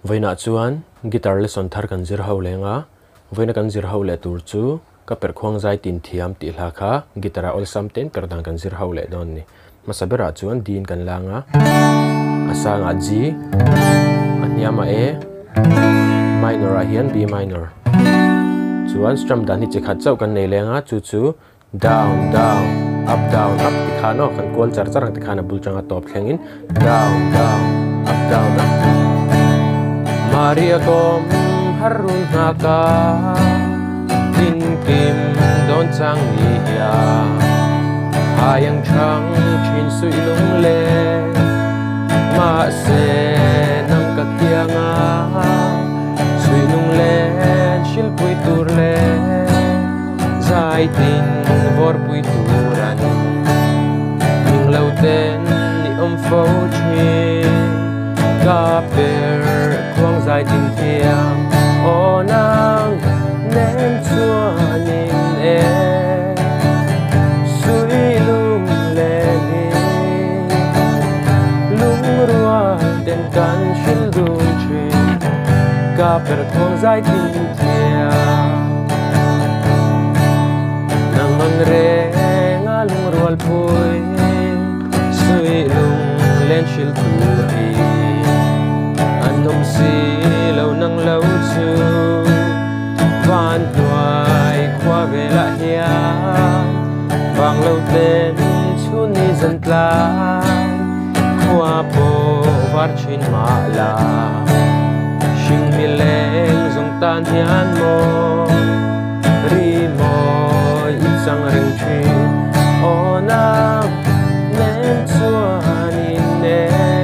Voina chuan guitar lesson thar kan zir ho lenga voina kan zir ho le tur chu ka per khwang zai tin thiam ti hla kha gitara ol sam ten per dang kan zir ho le don ni masabera chuan din kan langa asanga G anyama A minor a hian B minor chuan strum dan hi che khat chau kan nei lenga chu chu down down up ti khano kan kol char charang ti khana bul changa top thlengin down up down Maria kom harun haka tin kim don chang ni ya hayang chang chin sui lung le ma se nang ka kianga sui lung le shil pui tur le zai tin vor pui turan ning lau ten ni fo chi ka per khwang zai tin thiam o nang nen chuanin e sui lung le ni lung rua den kan shil dun chi ka per khwang zai tin thiam nang mang re nga lung rual pui sui lung len shil tu ri anom si lâu nang lâu chu van hoài qua về lại hian vàng lâu tên chu ni dân lai qua po var chin ma la sing mi leng zong tan hian mo ri mo in sang ring chi o na nen chuan in ne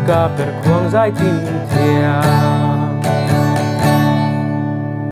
ka per khwang zai tin thiam